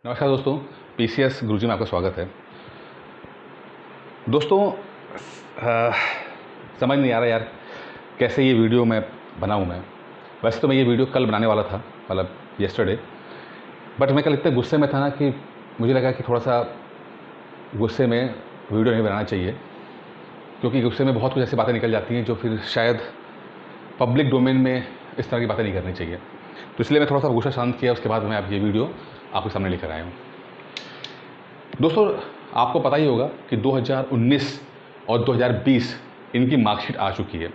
नमस्कार दोस्तों, पीसीएस गुरुजी में आपका स्वागत है। दोस्तों, समझ नहीं आ रहा यार कैसे ये वीडियो मैं बनाऊँ। मैं वैसे तो मैं ये वीडियो कल बनाने वाला था, मतलब येस्टरडे, बट मैं कल इतने गुस्से में था ना कि मुझे लगा कि थोड़ा सा गुस्से में वीडियो नहीं बनाना चाहिए, क्योंकि गुस्से में बहुत कुछ ऐसी बातें निकल जाती हैं जो फिर शायद पब्लिक डोमेन में इस तरह की बातें नहीं करनी चाहिए। तो इसलिए मैं थोड़ा सा गुस्सा शांत किया, उसके बाद मैं अब ये वीडियो आपके सामने लेकर आया हूँ। दोस्तों, आपको पता ही होगा कि 2019 और 2020 इनकी मार्कशीट आ चुकी है।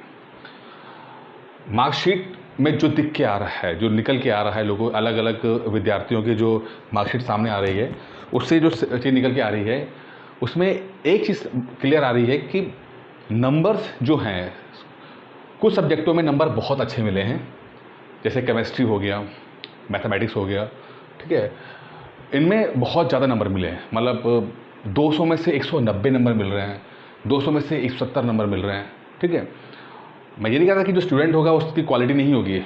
मार्कशीट में जो दिख के आ रहा है, जो निकल के आ रहा है, लोगों अलग अलग विद्यार्थियों की जो मार्कशीट सामने आ रही है, उससे जो चीज़ निकल के आ रही है, उसमें एक चीज़ क्लियर आ रही है कि नंबर्स जो हैं, कुछ सब्जेक्टों में नंबर बहुत अच्छे मिले हैं, जैसे केमिस्ट्री हो गया, मैथमेटिक्स हो गया, ठीक है। इनमें बहुत ज़्यादा नंबर मिले हैं, मतलब 200 में से 190 नंबर मिल रहे हैं, 200 में से 170 नंबर मिल रहे हैं, ठीक है। मैं ये नहीं कहता कि जो स्टूडेंट होगा उसकी क्वालिटी नहीं होगी।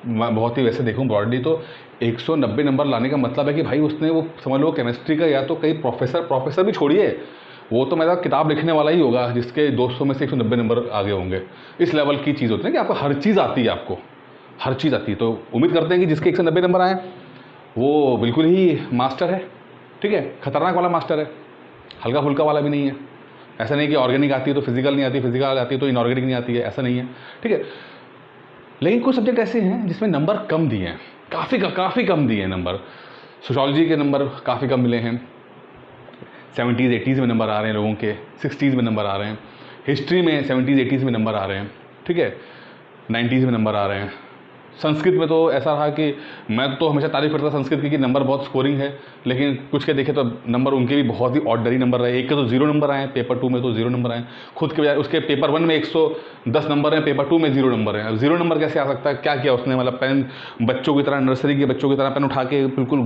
मैं बहुत ही वैसे देखूँ ब्रॉडली तो 190 नंबर लाने का मतलब है कि भाई उसने वो समझ लो केमिस्ट्री का या तो कई प्रोफेसर भी छोड़िए, वो तो मेरा किताब लिखने वाला ही होगा जिसके 200 में से 190 नंबर आगे होंगे। इस लेवल की चीज़ होती है कि आपको हर चीज़ आती है, आपको हर चीज़ आती है। तो उम्मीद करते हैं कि जिसके 190 नंबर आए वो बिल्कुल ही मास्टर है, ठीक है, खतरनाक वाला मास्टर है, हल्का फुल्का वाला भी नहीं है। ऐसा नहीं कि ऑर्गेनिक आती है तो फिजिकल नहीं आती, फिजिकल आती है तो इनऑर्गेनिक नहीं आती है, ऐसा नहीं है, ठीक है। लेकिन कुछ सब्जेक्ट ऐसे हैं जिसमें नंबर कम दिए हैं, काफ़ी कम दिए हैं नंबर। सोशोलॉजी के नंबर काफ़ी कम मिले हैं, 70s 80s में नंबर आ रहे हैं लोगों के, 60s में नंबर आ रहे हैं। हिस्ट्री में 70s 80s में नंबर आ रहे हैं, ठीक है, 90s में नंबर आ रहे हैं। संस्कृत में तो ऐसा रहा कि मैं तो हमेशा तारीफ करता था संस्कृत की कि नंबर बहुत स्कोरिंग है, लेकिन कुछ के देखे तो नंबर उनके भी बहुत ही ऑर्डनरी नंबर रहे। एक के तो 0 नंबर आए, पेपर 2 में तो 0 नंबर आए खुद के बजाय। उसके पेपर 1 में 110 नंबर हैं, पेपर 2 में 0 नंबर हैं। अब 0 नंबर कैसे आ सकता है? क्या किया उसने? मतलब पेन बच्चों की तरह, नर्सरी के बच्चों की तरह पेन उठा के बिल्कुल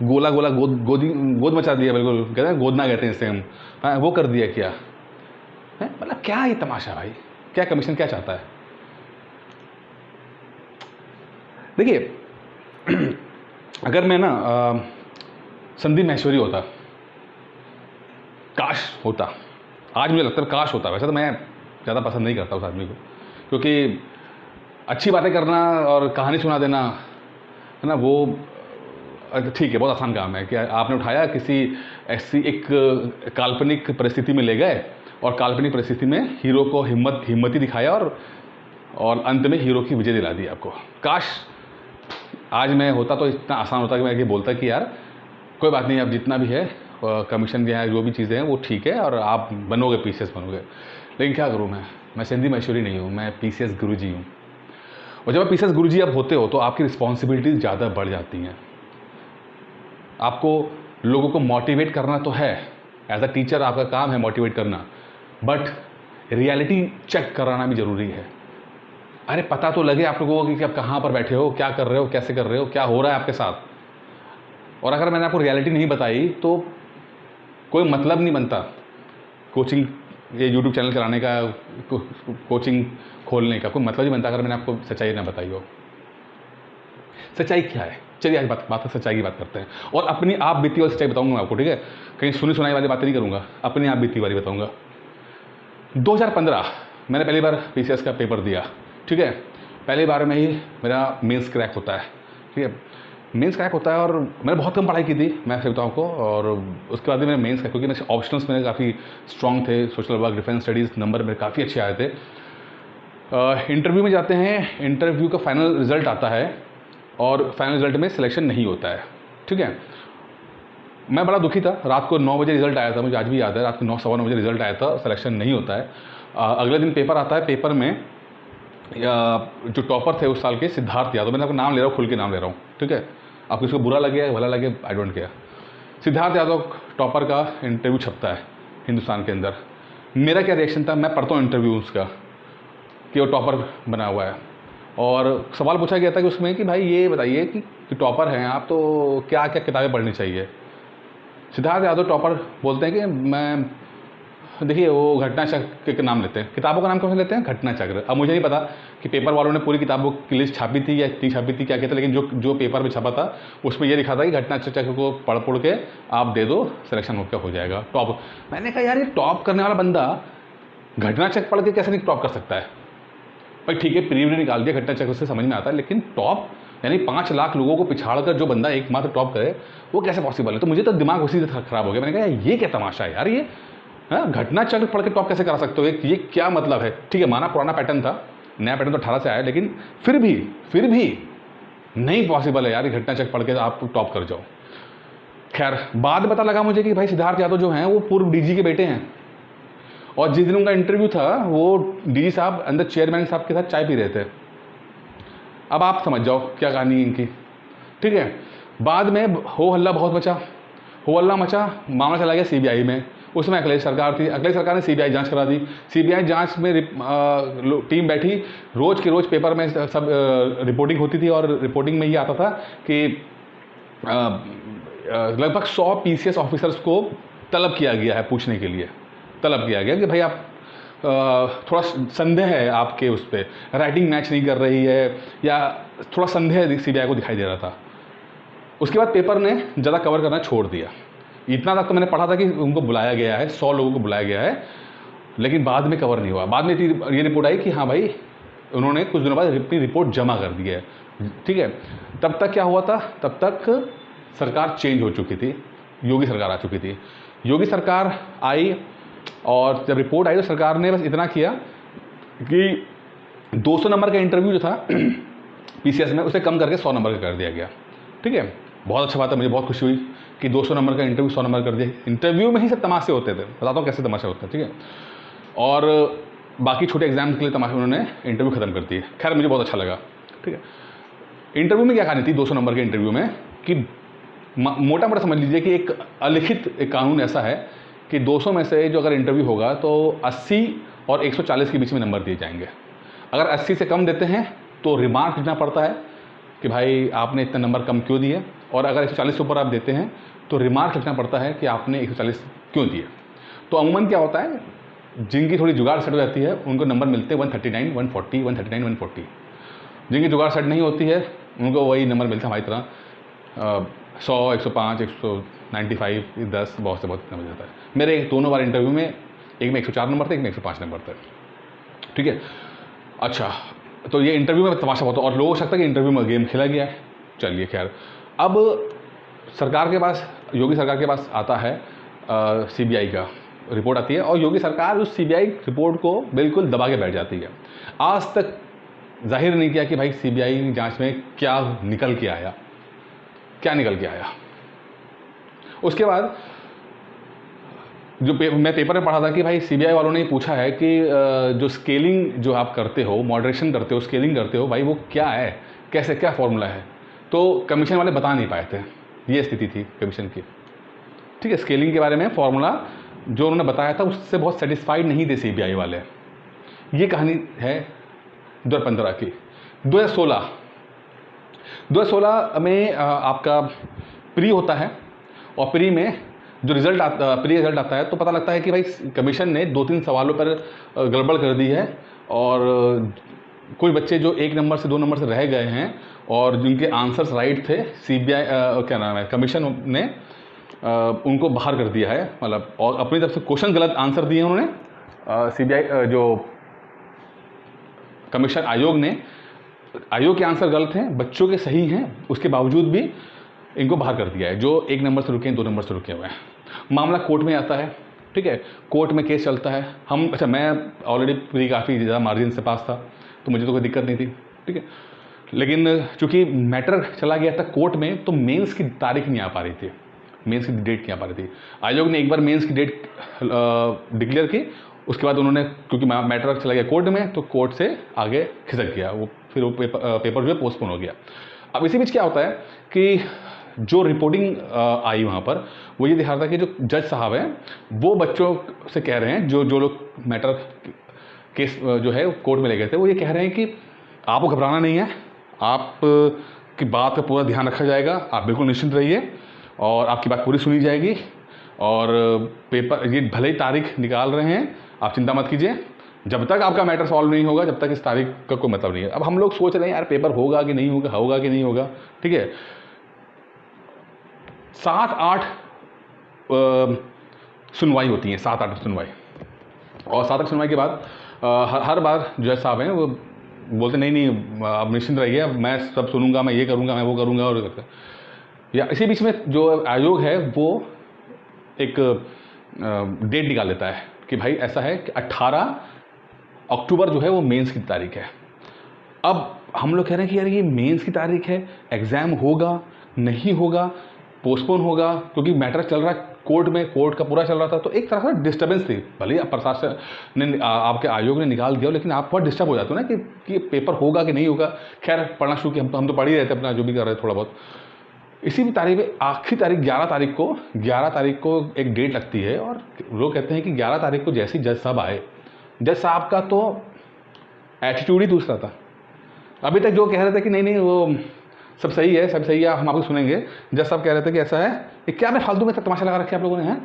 गोला गोला गोद मचा दिया, बिल्कुल कहते हैं गोदना कहते हैं इसे हम, हाँ, वो कर दिया क्या है? मतलब क्या ये तमाशा भाई, क्या कमीशन क्या चाहता है? देखिए, अगर मैं ना संदीप माहेश्वरी होता, काश होता, आज मुझे लगता है काश होता। वैसे तो मैं ज़्यादा पसंद नहीं करता उस आदमी को, क्योंकि अच्छी बातें करना और कहानी सुना देना है ना, वो ठीक है, बहुत आसान काम है कि आपने उठाया किसी ऐसी एक काल्पनिक परिस्थिति में ले गए और काल्पनिक परिस्थिति में हीरो को हिम्मती दिखाया और अंत में हीरो की विजय दिला दी आपको। काश आज मैं होता तो इतना आसान होता कि मैं ये बोलता कि यार कोई बात नहीं, अब जितना भी है कमीशन के यहाँ जो भी चीज़ें हैं वो ठीक है और आप बनोगे, पीसीएस बनोगे। लेकिन क्या करूँ मैं संदीप माहेश्वरी नहीं हूँ, मैं पीसीएस गुरुजी हूँ। और जब आप पीसीएस गुरुजी आप होते हो तो आपकी रिस्पॉन्सिबिलिटीज़ ज़्यादा बढ़ जाती हैं। आपको लोगों को मोटिवेट करना तो है, एज अ टीचर आपका काम है मोटिवेट करना, बट रियलिटी चेक कराना भी ज़रूरी है। अरे पता तो लगे आप लोगों को कि आप कहाँ पर बैठे हो, क्या कर रहे हो, कैसे कर रहे हो, क्या हो रहा है आपके साथ। और अगर मैंने आपको रियलिटी नहीं बताई तो कोई मतलब नहीं बनता कोचिंग, ये यूट्यूब चैनल चलाने का, कोचिंग खोलने का कोई मतलब नहीं बनता अगर मैंने आपको सच्चाई ना बताई हो। सच्चाई क्या है? चलिए आज बात सच्चाई की बात करते हैं, और अपनी आप बीती वाली सच्चाई बताऊंगा मैं आपको, ठीक है। कहीं सुनी सुनाई वाली बातें नहीं करूँगा, अपनी आप बीती वाली बताऊँगा। 2015 मैंने पहली बार पीसीएस का पेपर दिया, ठीक है। पहली बार में ही मेरा मेंस क्रैक होता है, ठीक है। मेंस क्रैक होता है और मैंने बहुत कम पढ़ाई की थी, मैं सही बताऊँ आपको, और उसके बाद भी मैंने मेंस क्रैक, क्योंकि मेरे ऑप्शनल्स मेरे काफ़ी स्ट्रॉन्ग थे, social work, defence studies, number मेरे काफ़ी अच्छे आए थे। इंटरव्यू में जाते हैं, इंटरव्यू का फाइनल रिजल्ट आता है और फाइनल रिजल्ट में सिलेक्शन नहीं होता है, ठीक है। मैं बड़ा दुखी था, रात को 9 बजे रिजल्ट आया था, मुझे आज भी याद है, रात को 9 सवा 9 बजे रिजल्ट आया था, सिलेक्शन नहीं होता है। अगले दिन पेपर आता है, पेपर में जो टॉपर थे उस साल के, सिद्धार्थ यादव, मैंने आपको नाम ले रहा हूँ, खुल के नाम ले रहा हूँ, ठीक है। आपको इसको बुरा लगे भला लगे, I don't care. Siddharth Yadav topper का इंटरव्यू छपता है हिंदुस्तान के अंदर। मेरा क्या रिएक्शन था, मैं पढ़ता हूँ इंटरव्यू उसका कि वो टॉपर बना हुआ है, और सवाल पूछा गया था कि उसमें कि भाई ये बताइए कि टॉपर हैं आप तो क्या क्या किताबें पढ़नी चाहिए। सिद्धार्थ यादव टॉपर बोलते हैं कि मैं, देखिए वो घटना चक्र के नाम लेते हैं, किताबों का नाम कौन सा लेते हैं? घटना चक्र। अब मुझे नहीं पता कि पेपर वालों ने पूरी किताबों की लिस्ट छापी थी या नहीं छापी थी क्या कहते, लेकिन जो पेपर में छपा था उसमें ये लिखा था कि घटना चक्र को पढ़ के आप दे दो, सिलेक्शन हो जाएगा टॉप। मैंने कहा यार ये टॉप करने वाला बंदा घटना चक्र पढ़ के कैसे नहीं टॉप कर सकता है। भाई ठीक है, प्रीव्यू निकाल दिया, घटना चक्र से समझ में आता है, लेकिन टॉप यानी 5 लाख लोगों को पिछाड़ कर जो बंदा एकमात्र टॉप करे वो कैसे पॉसिबल है। तो मुझे तो दिमाग उसी से खराब हो गया। मैंने कहा ये क्या तमाशा है यार, ये घटना चक्र पढ़ के टॉप कैसे करा सकते हो, ये क्या मतलब है। ठीक है, माना पुराना पैटर्न था, नया पैटर्न तो 18 से आया, लेकिन फिर भी नहीं पॉसिबल है यार ये घटना चक्र पढ़ के आप टॉप कर जाओ। खैर बाद में पता लगा मुझे कि भाई सिद्धार्थ यादव जो हैं वो पूर्व डीजी के बेटे हैं, और जिस दिन उनका इंटरव्यू था वो डीजी साहब अंदर चेयरमैन साहब के साथ चाय पी रहे थे। अब आप समझ जाओ क्या कहानी है इनकी। ठीक है, बाद में हो हल्ला बहुत मचा, मामला चला गया सीबीआई में। उसमें अखिलेश सरकार थी, अखिलेश सरकार ने सीबीआई जांच करा दी। सीबीआई जांच में टीम बैठी, रोज़ के रोज़ पेपर में सब रिपोर्टिंग होती थी, और रिपोर्टिंग में ये आता था कि लगभग 100 पीसीएस ऑफिसर्स को तलब किया गया है, पूछने के लिए तलब किया गया कि भाई आप थोड़ा संदेह है आपके उस पर, राइटिंग मैच नहीं कर रही है, या थोड़ा संदेह सीबीआई को दिखाई दे रहा था। उसके बाद पेपर ने ज़्यादा कवर करना छोड़ दिया। इतना तक तो मैंने पढ़ा था कि उनको बुलाया गया है, 100 लोगों को बुलाया गया है, लेकिन बाद में कवर नहीं हुआ। बाद में ये रिपोर्ट आई कि हाँ भाई उन्होंने कुछ दिनों बाद अपनी रिपोर्ट जमा कर दी है। ठीक है, तब तक क्या हुआ था, तब तक सरकार चेंज हो चुकी थी, योगी सरकार आ चुकी थी। योगी सरकार आई, और जब रिपोर्ट आई तो सरकार ने बस इतना किया कि 200 नंबर का इंटरव्यू जो था पीसीएस में उसे कम करके 100 नंबर का कर दिया गया। ठीक है, बहुत अच्छा बात है, मुझे बहुत खुशी हुई कि 200 नंबर का इंटरव्यू 100 नंबर कर दिया। इंटरव्यू में ही सब तमाशे होते थे, बताता हूँ कैसे तमाशा होता है। ठीक है, और बाकी छोटे एग्जाम के लिए तमाशे उन्होंने इंटरव्यू ख़त्म कर दिए। खैर मुझे बहुत अच्छा लगा। ठीक है, इंटरव्यू में क्या कहानी थी 200 नंबर के इंटरव्यू में कि मोटा मोटा समझ लीजिए कि एक अलिखित एक कानून ऐसा है कि 200 में से जो अगर इंटरव्यू होगा तो 80 और 140 के बीच में नंबर दिए जाएंगे। अगर 80 से कम देते हैं तो रिमार्क लिखना पड़ता है कि भाई आपने इतने नंबर कम क्यों दिए, और अगर 140 से ऊपर आप देते हैं तो रिमार्क लिखना पड़ता है कि आपने 140 क्यों दिए। तो अमूमन क्या होता है, जिनकी थोड़ी जुगाड़ सेट हो जाती है उनको नंबर मिलते हैं 139, 140, 139, 140। जिनकी जुगाड़ सेट नहीं होती है उनको वही नंबर मिलता है हमारी तरह 100, 105, 195, 10, बहुत से बहुत इतना मिल जाता है। मेरे दोनों बार इंटरव्यू में, एक में 104 नंबर थे, एक में 105 नंबर थे। ठीक है, अच्छा तो ये इंटरव्यू में तमाशा बहुत, और लोगों को लगता है कि इंटरव्यू में गेम खेला गया है। चलिए खैर, अब सरकार के पास, योगी सरकार के पास आता है सीबीआई का रिपोर्ट आती है, और योगी सरकार उस सीबीआई रिपोर्ट को बिल्कुल दबा के बैठ जाती है। आज तक जाहिर नहीं किया कि भाई सीबीआई जांच में क्या निकल के आया। उसके बाद जो मैं पेपर में पढ़ा था कि भाई सीबीआई वालों ने पूछा है कि जो स्केलिंग जो आप करते हो, मॉडरेशन करते हो, स्केलिंग करते हो, भाई वो क्या है, कैसे, क्या फॉर्मूला है। तो कमीशन वाले बता नहीं पाए थे, ये स्थिति थी कमीशन की। ठीक है, स्केलिंग के बारे में फॉर्मूला जो उन्होंने बताया था उससे बहुत सेटिस्फाइड नहीं थे सीबीआई वाले। ये कहानी है 2015 की। 2016 में आपका प्री होता है, और प्री में जो रिज़ल्ट आता है तो पता लगता है कि भाई कमीशन ने 2-3 सवालों पर गड़बड़ कर दी है, और कोई बच्चे जो 1 नंबर से 2 नंबर से रह गए हैं और जिनके आंसर्स राइट थे, सीबीआई कमीशन ने उनको बाहर कर दिया है, मतलब, और अपनी तरफ से क्वेश्चन गलत आंसर दिए उन्होंने। सीबीआई जो कमीशन आयोग के आंसर गलत हैं, बच्चों के सही हैं, उसके बावजूद भी इनको बाहर कर दिया है, जो 1 नंबर से रुके हैं, 2 नंबर से रुके हुए हैं। मामला कोर्ट में आता है। ठीक है, कोर्ट में केस चलता है। मैं ऑलरेडी प्री काफ़ी ज़्यादा मार्जिन से पास था, तो मुझे तो कोई दिक्कत नहीं थी। ठीक है, लेकिन चूँकि मैटर चला गया था कोर्ट में, तो मेंस की तारीख नहीं आ पा रही थी, मेंस की डेट नहीं आ पा रही थी। आयोग ने एक बार मेंस की डेट डिक्लेयर की, उसके बाद उन्होंने, क्योंकि मैटर चला गया कोर्ट में, तो कोर्ट से आगे खिसक गया वो, फिर वो पेपर जो है पोस्टपोन हो गया। अब इसी बीच क्या होता है कि जो रिपोर्टिंग आई वहाँ पर, वो ये दिखा रहा था कि जो जज साहब हैं वो बच्चों से कह रहे हैं, जो लोग मैटर केस जो है कोर्ट में ले गए थे, वो ये कह रहे हैं कि आपको घबराना नहीं है, आप की बात का पूरा ध्यान रखा जाएगा, आप बिल्कुल निश्चिंत रहिए, और आपकी बात पूरी सुनी जाएगी, और पेपर ये भले ही तारीख निकाल रहे हैं, आप चिंता मत कीजिए, जब तक आपका मैटर सॉल्व नहीं होगा, जब तक इस तारीख का कोई मतलब नहीं है। अब हम लोग सोच रहे हैं यार पेपर होगा कि नहीं होगा, होगा कि नहीं होगा, ठीक है। 7-8 सुनवाई होती है, 7-8 सुनवाई, और 7-8 सुनवाई के बाद हर बार जज साहब हैं वो बोलते नहीं नहीं आप निश्चिंत रहिए, मैं सब सुनूंगा, मैं ये करूंगा, मैं वो करूंगा, और या इसी बीच में जो आयोग है वो एक डेट निकाल लेता है कि भाई ऐसा है कि 18 अक्टूबर जो है वो मेंस की तारीख है। अब हम लोग कह रहे हैं कि यार ये मेंस की तारीख है, एग्ज़ाम होगा नहीं होगा, पोस्टपोन होगा, क्योंकि मैटर चल रहा है कोर्ट में, कोर्ट का पूरा चल रहा था, तो एक तरह से डिस्टर्बेंस थी। भले ही प्रशासन ने आपके आयोग ने निकाल दिया, लेकिन आप बहुत डिस्टर्ब हो जाते हो ना कि पेपर होगा कि नहीं होगा। खैर पढ़ना शुरू किया, हम तो पढ़ ही रहते अपना जो भी कर रहे थे थोड़ा बहुत। इसी भी तारीख में आखिरी तारीख 11 तारीख को एक डेट लगती है, और लोग कहते हैं कि 11 तारीख को जैसे ही जज साहब आए, जज साहब का तो एटीट्यूड ही दूसरा था। अभी तक जो कह रहे थे कि नहीं नहीं वो सब सही है, सब सही है, हम आपको सुनेंगे, जज साहब कह रहे थे कि ऐसा है, ये क्या मैं फालतू में तमाशा लगा रखे आप लोगों ने, हैं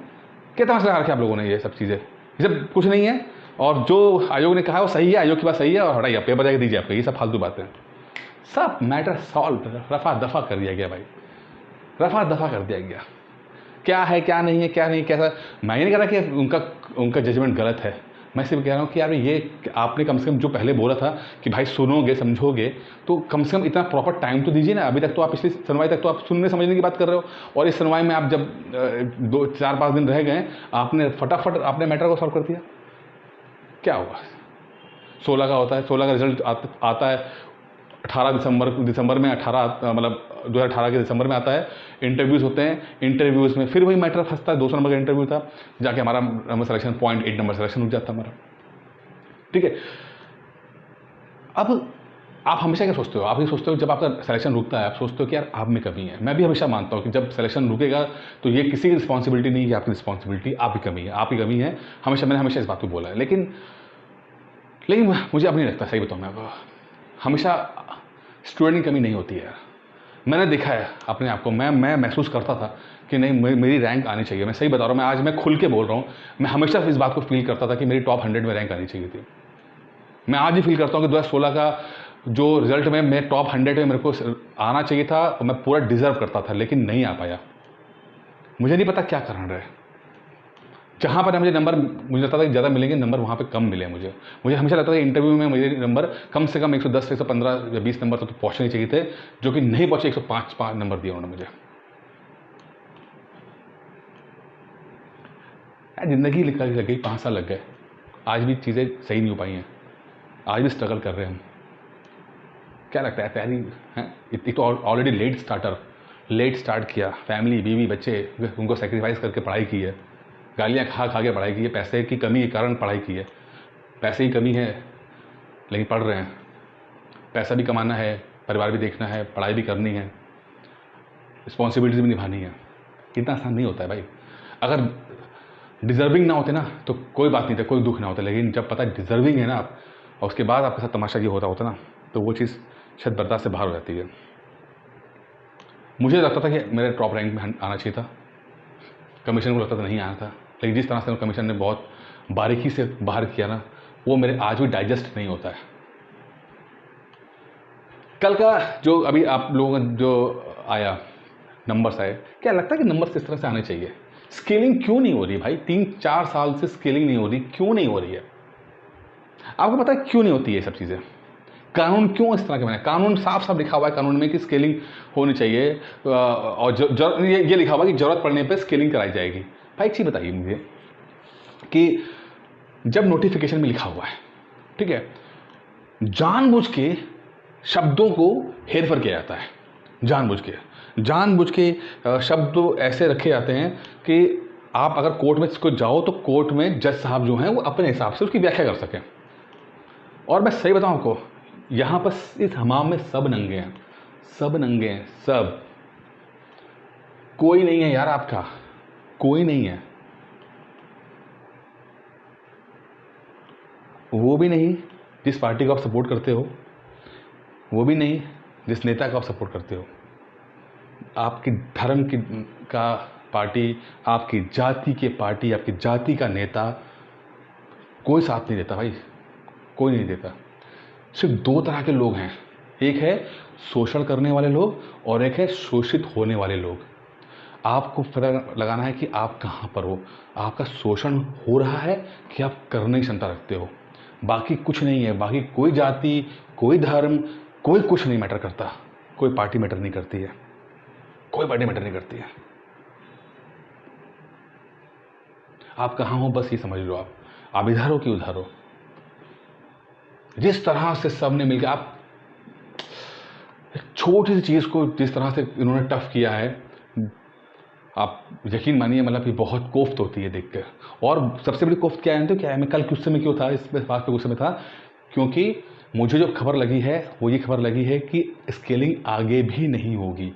क्या तमाशा लगा रखे आप लोगों ने, ये सब चीज़ें, ये सब कुछ नहीं है, और जो आयोग ने कहा वो सही है, आयोग की बात सही है, और हटाइए पेपर जाके दीजिए आपको, ये सब फालतू बातें। सब मैटर सॉल्व, रफा दफा कर दिया गया भाई, रफा दफा कर दिया गया। क्या है क्या नहीं है, क्या नहीं कैसा, मैं ये नहीं कह रहा कि उनका जजमेंट गलत है, मैं सिर्फ कह रहा हूँ कि यार ये आपने कम से कम जो पहले बोला था कि भाई सुनोगे समझोगे, तो कम से कम इतना प्रॉपर टाइम तो दीजिए ना। अभी तक तो आप पिछली सुनवाई तक तो आप सुनने समझने की बात कर रहे हो, और इस सुनवाई में आप जब 2-4-5 दिन रह गए, आपने फटाफट आपने मैटर को सॉल्व कर दिया। क्या होगा, 16 का होता है, 16 का रिजल्ट आता है 18 दिसंबर में, 18 मतलब 2018 के दिसंबर में आता है। इंटरव्यूज़ होते हैं, इंटरव्यूज़ में फिर वही मैटर फंसता है, 200 नंबर का इंटरव्यू था, जाके हमारा नंबर सिलेक्शन 0.8 नंबर सिलेक्शन रुक जाता हमारा, ठीक है। अब आप हमेशा क्या सोचते हो, आप ये सोचते हो जब आपका सिलेक्शन रुकता है, आप सोचते हो कि यार आप में कमी है। मैं भी हमेशा मानता हूँ कि जब सिलेक्शन रुकेगा तो ये किसी की रिस्पॉन्सिबिलिटी नहीं है, आपकी रिस्पॉन्सिबिलिटी, आपकी कमी है, आपकी कमी है, मैंने हमेशा इस बात को बोला है। लेकिन मुझे अब नहीं लगता, सही बताऊँ मैं, अब हमेशा स्टूडेंट की कमी नहीं होती है। मैंने देखा है अपने आप को, मैं महसूस करता था कि नहीं मेरी रैंक आनी चाहिए। मैं सही बता रहा हूँ, मैं आज मैं खुल के बोल रहा हूँ, मैं हमेशा इस बात को फील करता था कि मेरी टॉप 100 में रैंक आनी चाहिए थी। मैं आज भी फील करता हूँ कि 2016 का जो रिजल्ट में मैं टॉप 100 में मेरे को आना चाहिए था, और मैं पूरा डिजर्व करता था, लेकिन नहीं आ पाया। मुझे नहीं पता क्या कारण रहे, जहाँ पर मुझे नंबर मुझे लगता था कि ज़्यादा मिलेंगे, नंबर वहाँ पे कम मिले। मुझे हमेशा लगता था इंटरव्यू में मुझे नंबर कम से कम 110 से 115 या 20 नंबर तो पहुँचने चाहिए थे, जो कि नहीं पहुँचे। 105 नंबर दिए उन्होंने मुझे। ज़िंदगी लग गई, 5 साल लग गए, आज भी चीज़ें सही नहीं हो पाई हैं, आज भी स्ट्रगल कर रहे हैं हम। क्या लगता है तैयारी है, इतनी तो ऑलरेडी लेट स्टार्ट किया, फैमिली बीवी बच्चे उनको सेक्रीफाइस करके पढ़ाई की है, गालियाँ खा के पढ़ाई की है, पैसे की कमी के कारण पढ़ाई की है, पैसे की कमी है लेकिन पढ़ रहे हैं, पैसा भी कमाना है, परिवार भी देखना है, पढ़ाई भी करनी है, रिस्पॉन्सिबिलिटीज भी निभानी है। इतना आसान नहीं होता है भाई। अगर डिज़र्विंग ना होते ना तो कोई बात नहीं था, कोई दुख ना होता, लेकिन जब पता है डिज़र्विंग है ना आप, और उसके बाद आपके साथ तमाशा ये होता ना, तो वो चीज़ शायद बर्दाश्त से बाहर हो जाती है। मुझे लगता था कि मेरे टॉप रैंक में आना चाहिए था, कमीशन को लगता था नहीं आना था, लेकिन जिस तरह से कमीशन ने बहुत बारीकी से बाहर किया ना, वो मेरे आज भी डाइजेस्ट नहीं होता है। कल का जो अभी आप लोगों का जो आया नंबर्स आए, क्या लगता है कि नंबर्स किस तरह से आने चाहिए? स्केलिंग क्यों नहीं हो रही भाई? 3-4 साल से स्केलिंग नहीं हो रही, क्यों नहीं हो रही है? आपको पता है क्यों नहीं होती है ये सब चीज़ें? कानून क्यों इस तरह के बने? कानून साफ साफ लिखा हुआ है कानून में कि स्केलिंग होनी चाहिए, और ये लिखा हुआ है कि जरूरत पड़ने पे स्केलिंग कराई जाएगी। भाई एक चीज़ बताइए मुझे कि जब नोटिफिकेशन में लिखा हुआ है, ठीक है, जानबूझ के शब्दों को हेरफेर किया जाता है, जानबूझ के शब्द ऐसे रखे जाते हैं कि आप अगर कोर्ट में इसको जाओ तो कोर्ट में जज साहब जो हैं वो अपने हिसाब से उसकी व्याख्या कर सकें। और मैं सही बताऊं आपको, यहाँ पर इस हमाम में सब नंगे हैं, सब। कोई नहीं है यार आपका, कोई नहीं है। वो भी नहीं जिस पार्टी को आप सपोर्ट करते हो, वो भी नहीं जिस नेता को आप सपोर्ट करते हो। आपकी धर्म की का पार्टी, आपकी जाति की पार्टी, आपकी जाति का नेता, कोई साथ नहीं देता भाई। कोई नहीं देता। सिर्फ दो तरह के लोग हैं, एक है शोषण करने वाले लोग और एक है शोषित होने वाले लोग। आपको पता लगाना है कि आप कहाँ पर हो, आपका शोषण हो रहा है कि आप करने की क्षमता रखते हो। बाकी कुछ नहीं है, बाकी कोई जाति, कोई धर्म, कोई कुछ नहीं मैटर करता, कोई पार्टी मैटर नहीं करती है, कोई पार्टी मैटर नहीं करती है। आप कहाँ हो बस ये समझ लो, आप इधर हो कि उधर हो। जिस तरह से सब ने मिलकर, आप छोटी सी चीज़ को जिस तरह से इन्होंने टफ किया है, आप यकीन मानिए मतलब कि बहुत कोफ्त होती है देख कर। और सबसे बड़ी कोफ्त क्या है तो क्या है, मैं कल गुस्से में क्यों था, इस बात पे गुस्से में था क्योंकि मुझे जो खबर लगी है वो ये खबर लगी है कि स्केलिंग आगे भी नहीं होगी,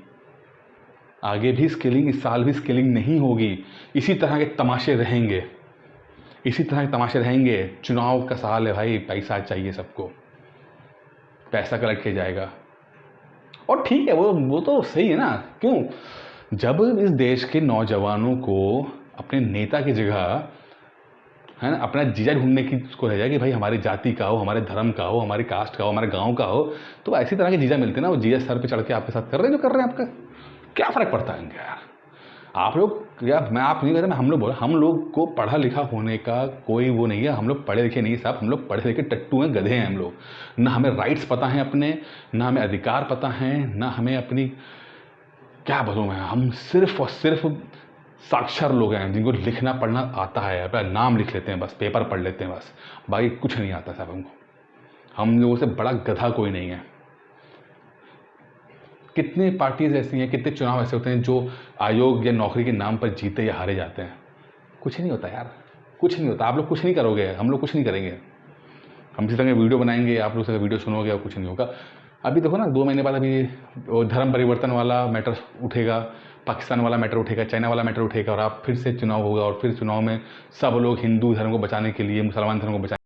आगे भी स्केलिंग, इस साल भी स्केलिंग नहीं होगी। इसी तरह के तमाशे रहेंगे, इसी तरह के तमाशे रहेंगे। चुनाव का साल है भाई, पैसा चाहिए सबको, पैसा कलेक्ट किया जाएगा। और ठीक है, वो तो सही है ना, क्यों? जब इस देश के नौजवानों को अपने नेता की जगह है ना अपना जीजा ढूंढने की उसको रह जाए कि भाई हमारी जाति का हो, हमारे धर्म का हो, हमारी कास्ट का हो, हमारे गांव का हो, तो ऐसी तरह के जीजा मिलते हैं ना, वो जीजा सर पे चढ़ के आपके साथ कर रहे हैं जो कर रहे हैं। आपका क्या फ़र्क पड़ता है इनका यार? आप लोग, या मैं आप नहीं कहते, मैं हम लोग बोला, हम लोग को पढ़ा लिखा होने का कोई वो नहीं है। हम लोग पढ़े लिखे नहीं है साहब, हम लोग पढ़े लिखे टट्टू हैं, गधे हैं हम लोग। ना हमें राइट्स पता हैं अपने, ना हमें अधिकार पता हैं, ना हमें अपनी, क्या बोलूँ मैं, हम सिर्फ और सिर्फ साक्षर लोग हैं जिनको लिखना पढ़ना आता है, अपना नाम लिख लेते हैं बस, पेपर पढ़ लेते हैं बस, बाकी कुछ नहीं आता साहब हमको। हम लोगों से बड़ा गधा कोई नहीं है। कितनी पार्टीज ऐसी हैं, कितने चुनाव ऐसे होते हैं जो आयोग या नौकरी के नाम पर जीते या हारे जाते हैं। कुछ नहीं होता यार, कुछ नहीं होता। आप लोग कुछ नहीं करोगे, हम लोग कुछ नहीं करेंगे। हम इसी तरह वीडियो बनाएंगे, आप लोग से वीडियो सुनोगे और कुछ नहीं होगा। अभी देखो ना, 2 महीने बाद अभी वो धर्म परिवर्तन वाला मैटर उठेगा, पाकिस्तान वाला मैटर उठेगा, चाइना वाला मैटर उठेगा, और आप फिर से चुनाव होगा, और फिर चुनाव में सब लोग हिंदू धर्म को बचाने के लिए, मुसलमान धर्म को बचाने